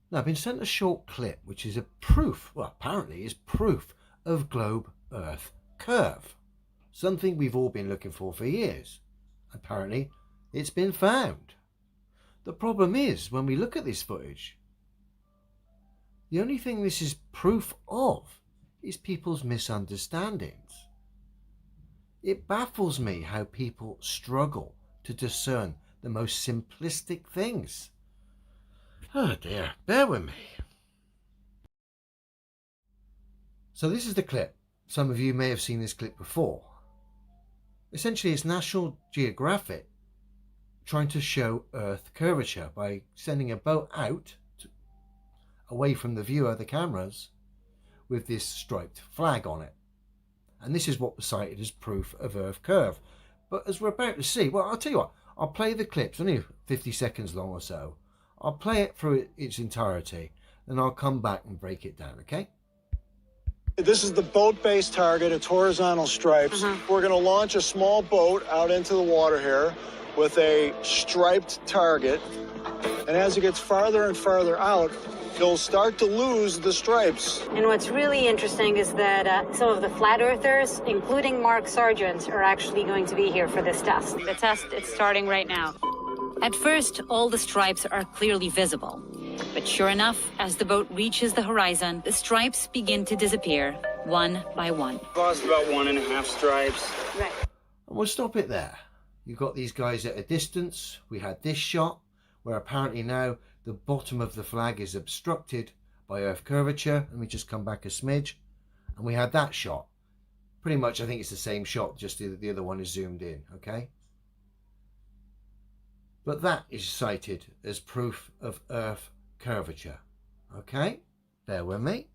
Now, I've been sent a short clip which is a proof, well, apparently is proof of globe Earth curve. Something we've all been looking for years. Apparently, it's been found. The problem is, when we look at this footage, the only thing this is proof of is people's misunderstandings. It baffles me how people struggle to discern the most simplistic things. Oh dear, bear with me. So this is the clip. Some of you may have seen this clip before. Essentially, it's National Geographic trying to show Earth curvature by sending a boat out away from the viewer, the cameras, with this striped flag on it. And this is what was cited as proof of Earth curve. But as we're about to see, well, I'll tell you what, I'll play the clips, only 50 seconds long or so. I'll play it through its entirety, then I'll come back and break it down, okay? This is the boat-based target. It's horizontal stripes. We're going to launch a small boat out into the water here with a striped target. And as it gets farther and farther out, you'll start to lose the stripes. And what's really interesting is that some of the flat earthers, including Mark Sargent, are actually going to be here for this test. The test is starting right now. At first, all the stripes are clearly visible. But sure enough, as the boat reaches the horizon, the stripes begin to disappear, one by one. Lost about 1.5 stripes. Right. And we'll stop it there. You've got these guys at a distance. We had this shot, where apparently now the bottom of the flag is obstructed by Earth curvature. Let me just come back a smidge. And we had that shot. Pretty much, I think it's the same shot, just the other one is zoomed in, okay? But that is cited as proof of Earth curvature. Okay, bear with me.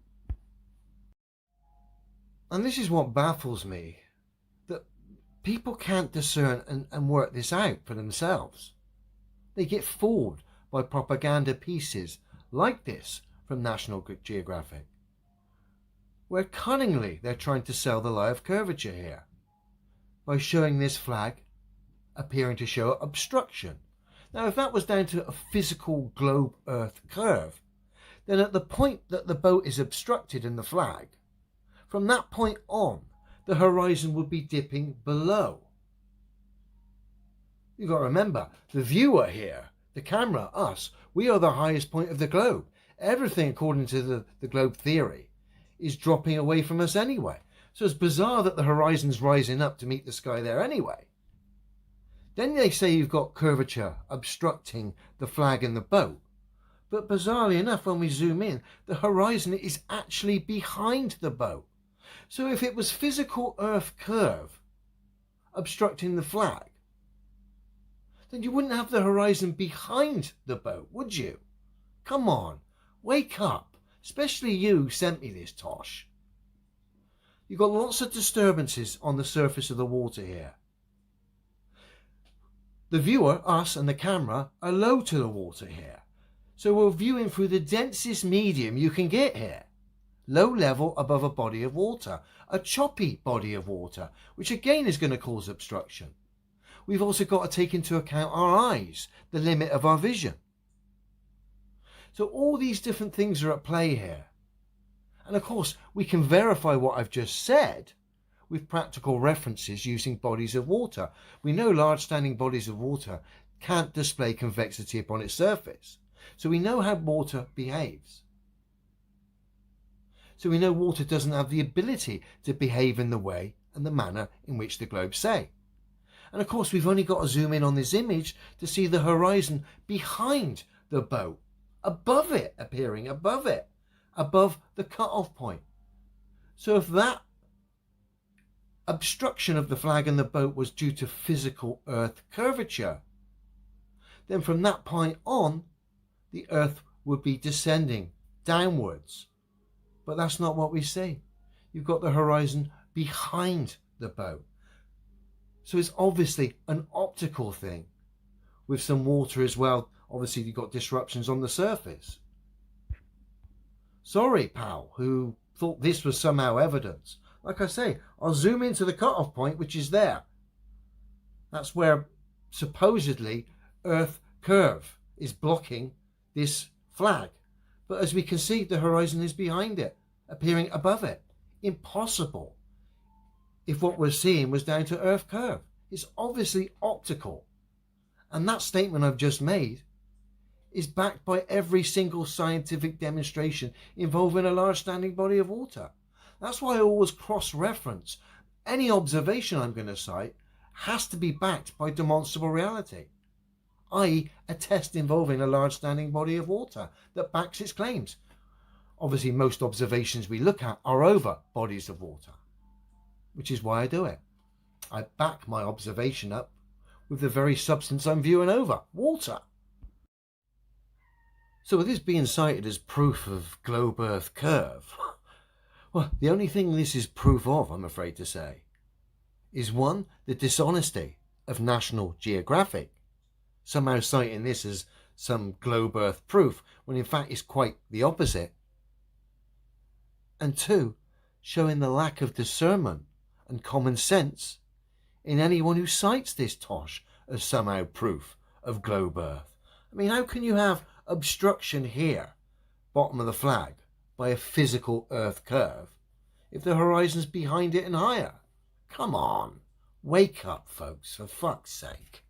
And this is what baffles me, that people can't discern and work this out for themselves. They get fooled by propaganda pieces like this from National Geographic, where cunningly they're trying to sell the lie of curvature here by showing this flag appearing to show obstruction. Now, if that was down to a physical globe Earth curve, then at the point that the boat is obstructed in the flag, from that point on, the horizon would be dipping below. You've got to remember, the viewer here, the camera, us, we are the highest point of the globe. Everything, according to the globe theory, is dropping away from us anyway. So it's bizarre that the horizon's rising up to meet the sky there anyway. Then they say you've got curvature obstructing the flag and the boat. But bizarrely enough, when we zoom in, the horizon is actually behind the boat. So if it was physical Earth curve obstructing the flag, then you wouldn't have the horizon behind the boat, would you? Come on, wake up. Especially you who sent me this, Tosh. You've got lots of disturbances on the surface of the water here. The viewer, us and the camera, are low to the water here. So we're viewing through the densest medium you can get here. Low level above a body of water. A choppy body of water, which again is going to cause obstruction. We've also got to take into account our eyes, the limit of our vision. So all these different things are at play here. And of course, we can verify what I've just said with practical references using bodies of water. We know large standing bodies of water can't display convexity upon its surface. So we know how water behaves. So we know water doesn't have the ability to behave in the way and the manner in which the globes say. And of course, we've only got to zoom in on this image to see the horizon behind the boat, above it, appearing above it, above the cut-off point. So if that obstruction of the flag and the boat was due to physical Earth curvature, then from that point on, the Earth would be descending downwards. But that's not what we see. You've got the horizon behind the boat. So it's obviously an optical thing with some water as well. Obviously, you've got disruptions on the surface. Sorry, pal, who thought this was somehow evidence. Like I say, I'll zoom into the cutoff point, which is there. That's where supposedly Earth curve is blocking this flag. But as we can see, the horizon is behind it, appearing above it. Impossible. If what we're seeing was down to Earth curve. It's obviously optical. And that statement I've just made is backed by every single scientific demonstration involving a large standing body of water. That's why I always cross-reference. Any observation I'm going to cite has to be backed by demonstrable reality, i.e. a test involving a large standing body of water that backs its claims. Obviously, most observations we look at are over bodies of water, which is why I do it. I back my observation up with the very substance I'm viewing over, water. So with this being cited as proof of globe-Earth curve, well, the only thing this is proof of, I'm afraid to say, is one, the dishonesty of National Geographic, somehow citing this as some globe-Earth proof, when in fact it's quite the opposite. And two, showing the lack of discernment and common sense in anyone who cites this tosh as somehow proof of globe-Earth. I mean, how can you have obstruction here, bottom of the flag, by a physical Earth curve, if the horizon's behind it and higher? Come on, wake up, folks, for fuck's sake.